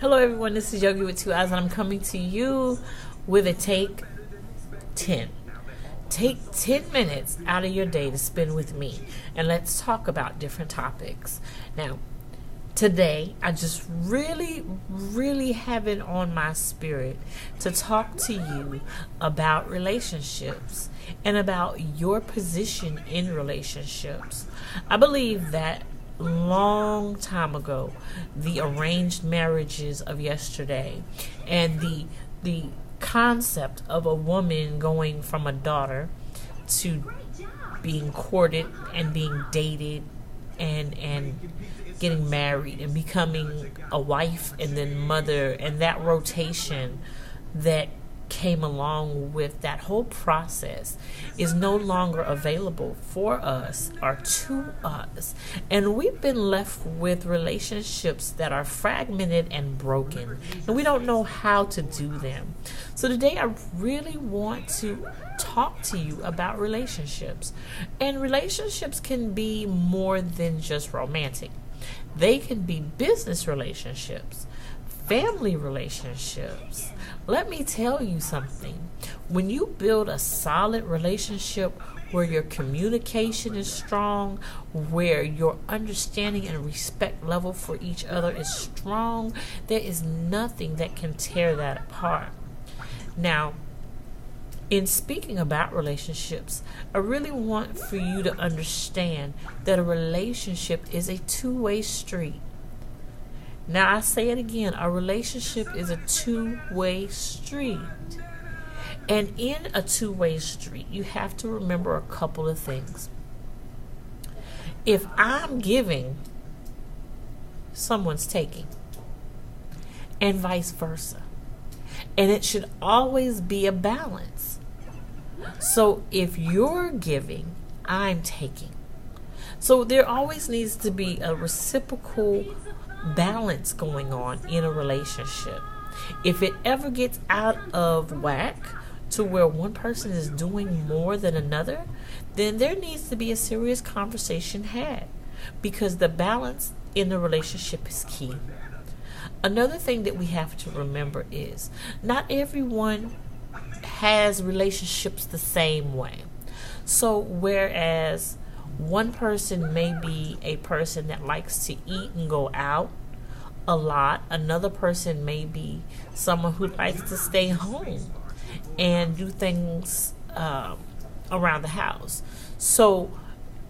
Hello everyone, this is Yogi with Two Eyes and I'm coming to you with a Take 10. Take 10 minutes out of your day to spend with me and let's talk about different topics. Now, today I just really have it on my spirit to talk to you about relationships and about your position in relationships. I believe that long time ago, the arranged marriages of yesterday and the concept of a woman going from a daughter to being courted and being dated and getting married and becoming a wife and then mother, and that rotation that came along with that whole process is no longer available for us or to us, and we've been left with relationships that are fragmented and broken, and we don't know how to do them. So today I really want to talk to you about relationships, and relationships can be more than just romantic. They can be business relationships, family relationships. Let me tell you something. When you build a solid relationship where your communication is strong, where your understanding and respect level for each other is strong, there is nothing that can tear that apart. Now, in speaking about relationships, I really want for you to understand that a relationship is a two-way street. Now, I say it again, a relationship is a two-way street. And in a two-way street, you have to remember a couple of things. If I'm giving, someone's taking, and vice versa. And it should always be a balance. So if you're giving, I'm taking. So there always needs to be a reciprocal balance going on in a relationship. If it ever gets out of whack to where one person is doing more than another, then there needs to be a serious conversation had, because the balance in the relationship is key. Another thing that we have to remember is not everyone has relationships the same way. So whereas one person may be a person that likes to eat and go out a lot, another person may be someone who likes to stay home and do things around the house. So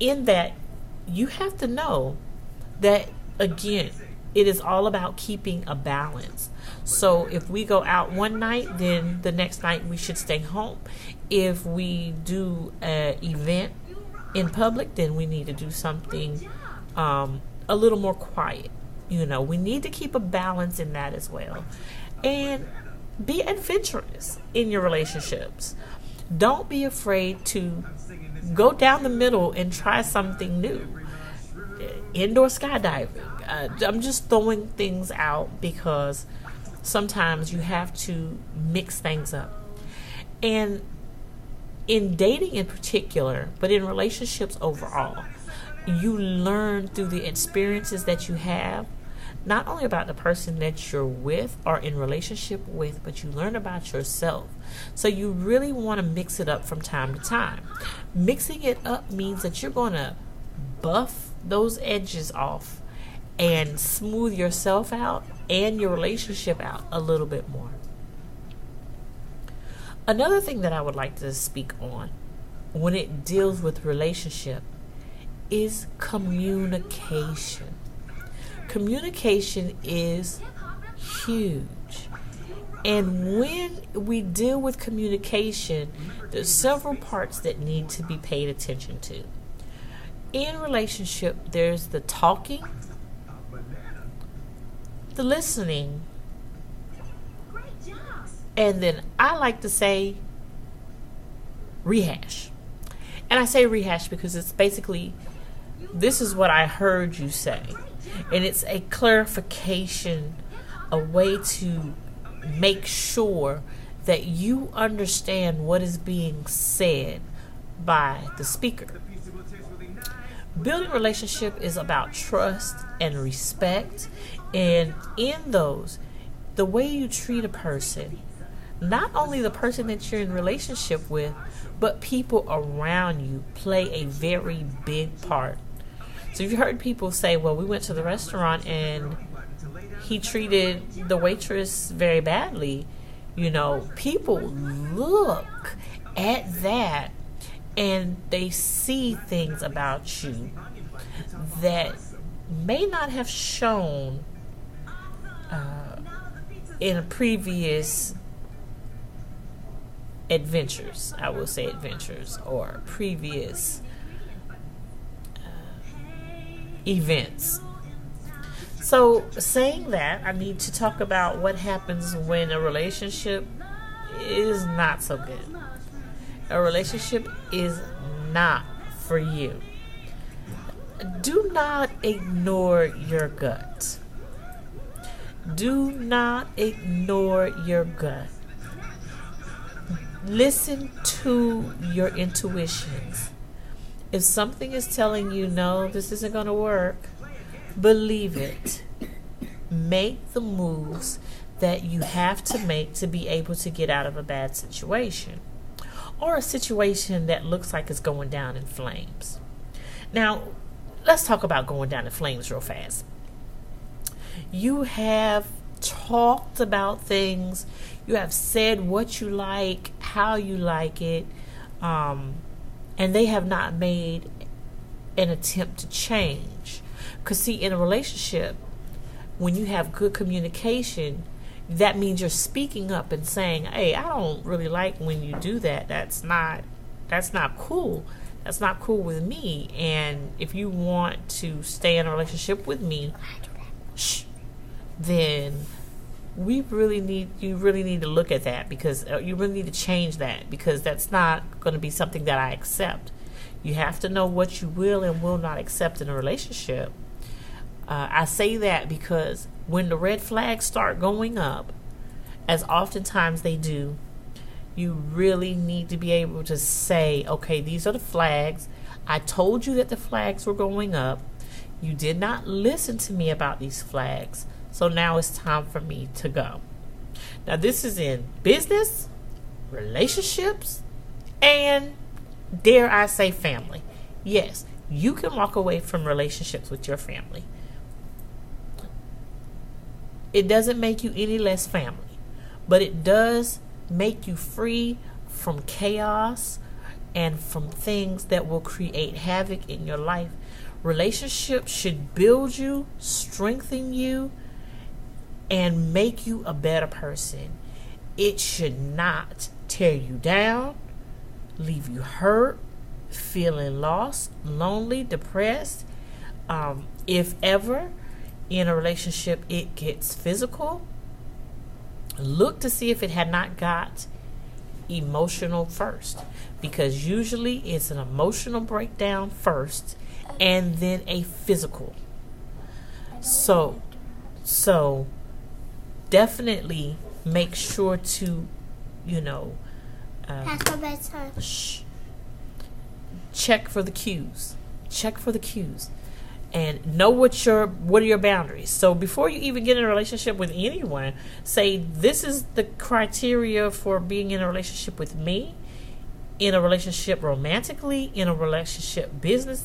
in that, you have to know that, again, it is all about keeping a balance. So if we go out one night, then the next night we should stay home. If we do an event in public, then we need to do something a little more quiet. We need to keep a balance in that as well. And be adventurous in your relationships. Don't be afraid to go down the middle and try something new. Indoor skydiving. I'm just throwing things out because sometimes you have to mix things up. And in dating in particular, but in relationships overall, you learn through the experiences that you have, not only about the person that you're with or in relationship with, but you learn about yourself. So you really want to mix it up from time to time. Mixing it up means that you're going to buff those edges off and smooth yourself out and your relationship out a little bit more. Another thing that I would like to speak on when it deals with relationship is communication. Communication is huge. And when we deal with communication, there's several parts that need to be paid attention to. In relationship, there's the talking, the listening, and then I like to say rehash. And I say rehash because it's basically, this is what I heard you say. And it's a clarification, a way to make sure that you understand what is being said by the speaker. Building a relationship is about trust and respect, and in those, the way you treat a person, not only the person that you're in relationship with, but people around you play a very big part. So you've heard people say, well, we went to the restaurant and he treated the waitress very badly. You know, people look at that and they see things about you that may not have shown in previous adventures, I will say adventures, or previous events. So, saying that, I need to talk about what happens when a relationship is not so good. A relationship is not for you. Do not ignore your gut. Do not ignore your gut. Listen to your intuitions. If something is telling you, no, this isn't going to work, believe it. Make the moves that you have to make to be able to get out of a bad situation, or a situation that looks like it's going down in flames. Now, let's talk about going down in flames real fast. You have talked about things. You have said what you like, how you like it, and they have not made an attempt to change. Because, see, in a relationship, when you have good communication, that means you're speaking up and saying, hey, I don't really like when you do that. That's not cool. That's not cool with me. And if you want to stay in a relationship with me, then you really need to look at that, because you really need to change that, because that's not going to be something that I accept. You have to know what you will and will not accept in a relationship. I say that because when the red flags start going up, as oftentimes they do, you really need to be able to say, okay, these are the flags. I told you that the flags were going up. You did not listen to me about these flags. So now it's time for me to go. Now, this is in business, relationships, and dare I say family. Yes, you can walk away from relationships with your family. It doesn't make you any less family, but it does make you free from chaos and from things that will create havoc in your life. Relationships should build you, strengthen you, and make you a better person. It should not tear you down, leave you hurt, feeling lost, lonely, depressed. If ever in a relationship it gets physical, look to see if it had not got emotional first, because usually it's an emotional breakdown first and then a physical. So definitely make sure to, Past my bedtime. Check for the cues. Check for the cues. And know what are your boundaries. So before you even get in a relationship with anyone, say, this is the criteria for being in a relationship with me, in a relationship romantically, in a relationship business.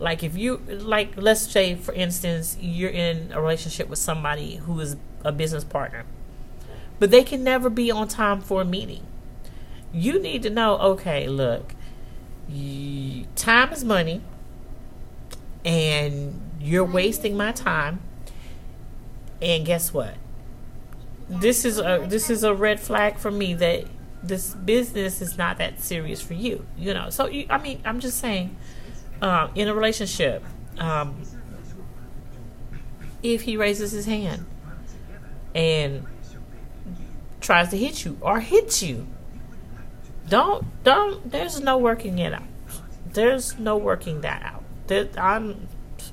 Like let's say, for instance, you're in a relationship with somebody who is a business partner, but they can never be on time for a meeting. You need to know, okay, look, time is money, and you're wasting my time. And guess what? This is a red flag for me that this business is not that serious for you. So I'm just saying, in a relationship, if he raises his hand and tries to hit you or hits you, don't. There's no working it out. There's no working that out.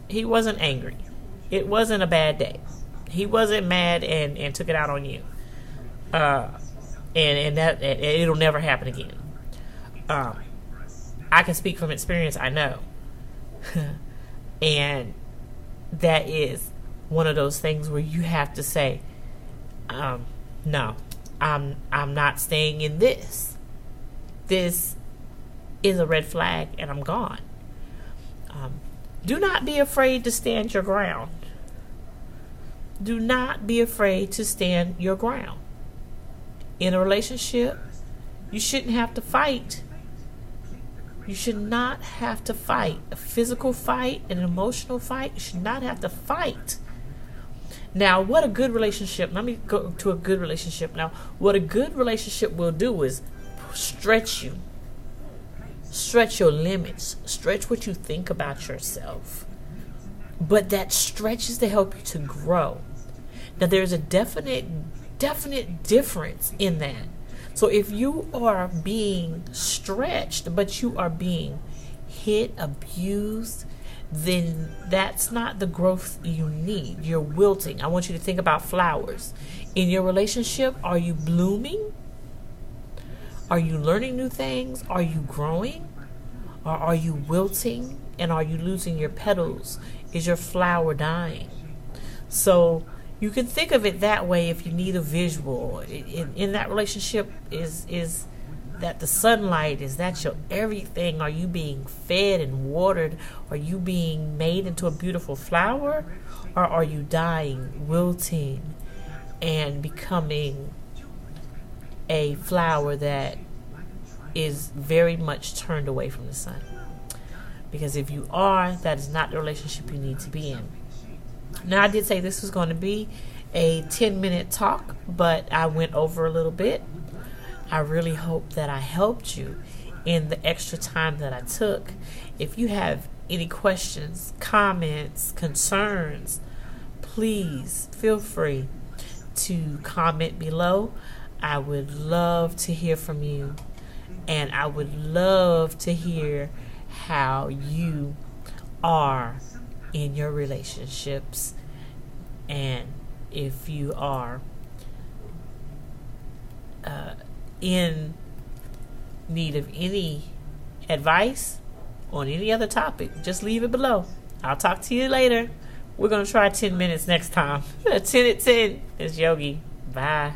He wasn't angry. It wasn't a bad day. He wasn't mad and took it out on you. And that it'll never happen again. I can speak from experience. I know, and that is one of those things where you have to say, no, I'm not staying in this. This is a red flag, and I'm gone. Do not be afraid to stand your ground. Do not be afraid to stand your ground. In a relationship, you shouldn't have to fight. You should not have to fight. A physical fight, an emotional fight, you should not have to fight. Now, what a good relationship, let me go to a good relationship now. What a good relationship will do is stretch you. Stretch your limits. Stretch what you think about yourself. But that stretches to help you to grow. Now, there's a definite difference in that. So if you are being stretched, but you are being hit, abused, then that's not the growth you need. You're wilting. I want you to think about flowers. In your relationship, are you blooming? Are you learning new things? Are you growing? Or are you wilting? And are you losing your petals? Is your flower dying? So you can think of it that way if you need a visual. In that relationship, is that the sunlight? Is that your everything? Are you being fed and watered? Are you being made into a beautiful flower? Or are you dying, wilting, and becoming a flower that is very much turned away from the sun? Because if you are, that is not the relationship you need to be in. Now, I did say this was going to be a 10-minute talk, but I went over a little bit. I really hope that I helped you in the extra time that I took. If you have any questions, comments, concerns, please feel free to comment below. I would love to hear from you, and I would love to hear how you are in your relationships, and if you are in need of any advice on any other topic, just leave it below. I'll talk to you later. We're going to try 10 minutes next time. 10 at 10. It's Yogi. Bye.